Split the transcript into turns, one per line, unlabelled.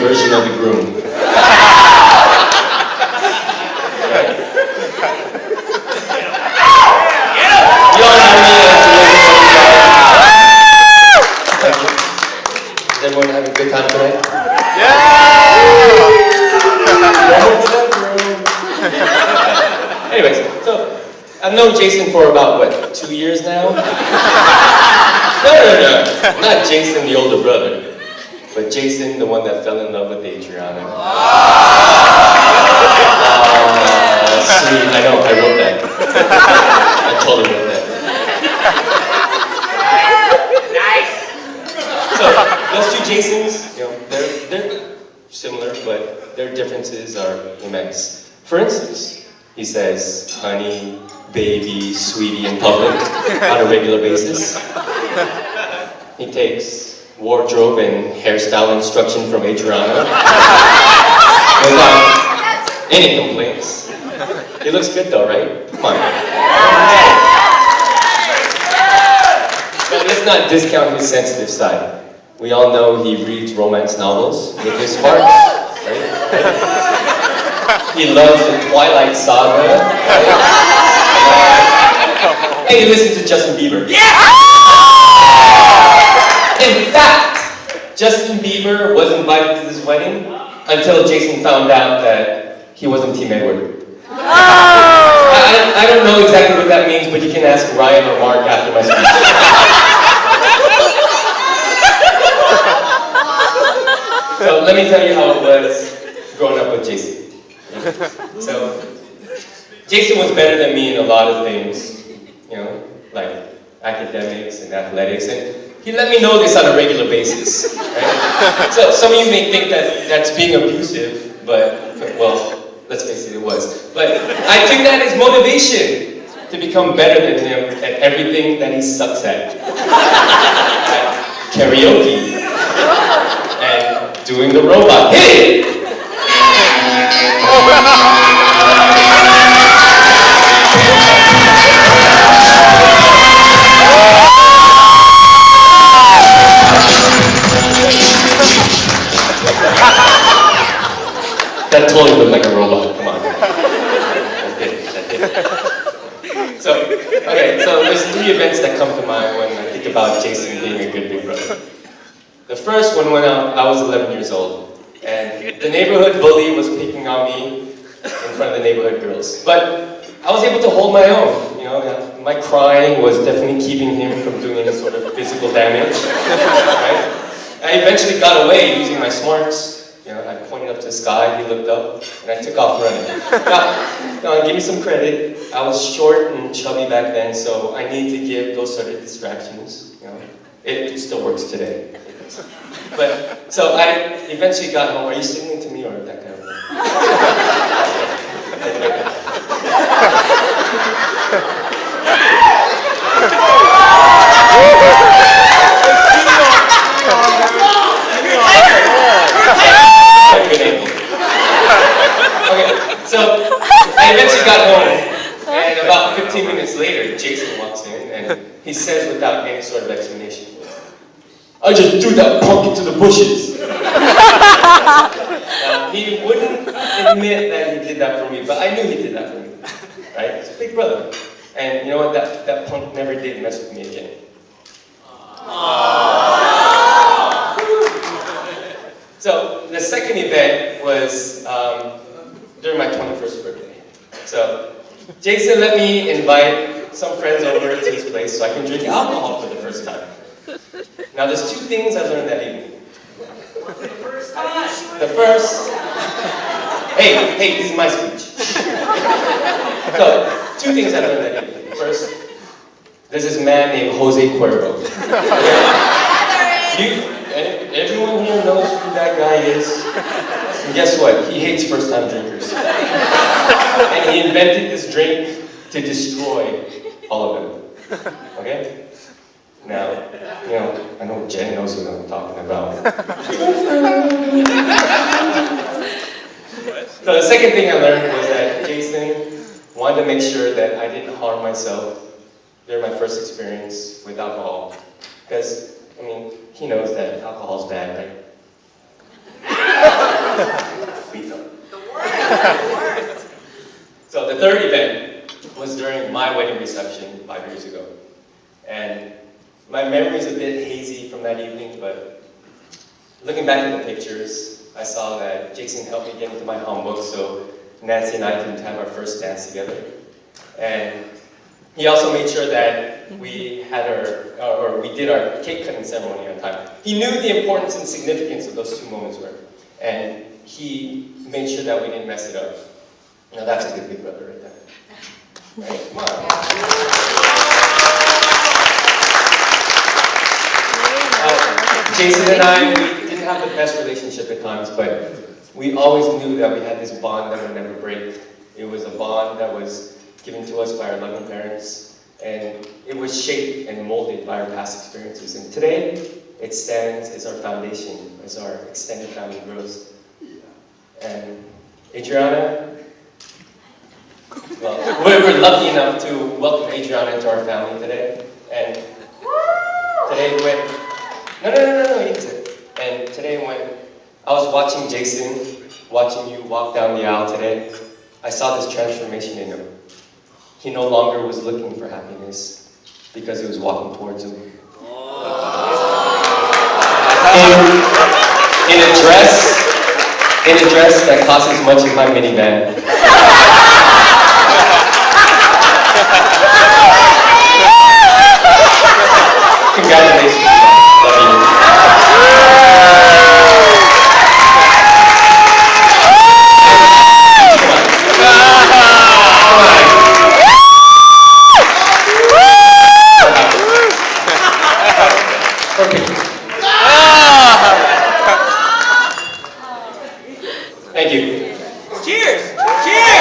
version of the groom. You all know me as the Is everyone having a good time tonight? Anyways, so I've known Jason for about, what, 2 years now? No. Not Jason, the older brother, but Jason, the one that fell in love with Adriana. Sweet, I know, I wrote that. I totally wrote that. Nice! So, those two Jasons, they're similar, but their differences are immense. For instance, he says, honey, baby, sweetie in public on a regular basis. He takes wardrobe and hairstyle instruction from Adriana without any complaints. He looks good though, right? Come on. But let's not discount his sensitive side. We all know he reads romance novels with his sparks, right? He loves the Twilight Saga, right? And he listens to Justin Bieber. Yeah! In fact, Justin Bieber was invited to this wedding until Jason found out that he wasn't Team Edward. I don't know exactly what that means, but you can ask Ryan or Mark after my speech. So let me tell you how it was growing up with Jason. So, Jason was better than me in a lot of things, like academics and athletics, and he let me know this on a regular basis, right? So some of you may think that that's being abusive, but, well, let's face it, it was. But I took that as motivation to become better than him at everything that he sucks at. Karaoke, and doing the robot. Hit it! That totally looked like a robot, come on. That did. So there's 3 events that come to mind when I think about Jason being a good big brother. The first one when I was 11 years old, and the neighborhood bully was picking on me in front of the neighborhood girls. But I was able to hold my own, my crying was definitely keeping him from doing any sort of physical damage, right? I eventually got away using my smarts. I pointed up to the sky, he looked up, and I took off running. Now, give me some credit. I was short and chubby back then, so I need to give those sort of distractions. It still works today. But, so I eventually got home. Are you signaling to me or that kind of thing? Okay, so I eventually got home, and about 15 minutes later, Jason walks in, and he says without any sort of explanation, I just threw that punk into the bushes. Now, he wouldn't admit that he did that for me, but I knew he did that for me, right? It's a big brother. And you know what, that punk never did mess with me again. So, the second event was during my 21st birthday. So, Jason let me invite some friends over to his place so I can drink alcohol for the first time. Now, there's 2 things I learned that evening. The first, hey, this is my speech. So, 2 things I learned that evening. First, there's this man named Jose Cuervo. Everyone here knows who that guy is. And guess what? He hates first-time drinkers. And he invented this drink to destroy all of them. Okay? Now, I know Jen knows what I'm talking about. So the second thing I learned was that Jason wanted to make sure that I didn't harm myself during my first experience with alcohol. Because, he knows that alcohol's bad, right? So the third event was during my wedding reception 5 years ago. And my memory is a bit hazy from that evening, but looking back at the pictures, I saw that Jason helped me get into my hanbok, so Nancy and I can have our first dance together. And he also made sure that we did our cake cutting ceremony on time. He knew the importance and significance of those 2 moments were, and he made sure that we didn't mess it up. Now that's a good big brother right there. Right? Come on. Jason and I, we didn't have the best relationship at times, but we always knew that we had this bond that would never break. It was a bond that was given to us by our loving parents, and it was shaped and molded by our past experiences. And today, it stands as our foundation, as our extended family grows. And Adriana, well, we're lucky enough to welcome Adriana into our family today. And today when, no, you can sit. And today when I was watching Jason, watching you walk down the aisle today, I saw this transformation in him. He no longer was looking for happiness because he was walking towards him. In a dress that cost as much as my minivan. Congratulations. Love you. Thank you.
Cheers! Cheers!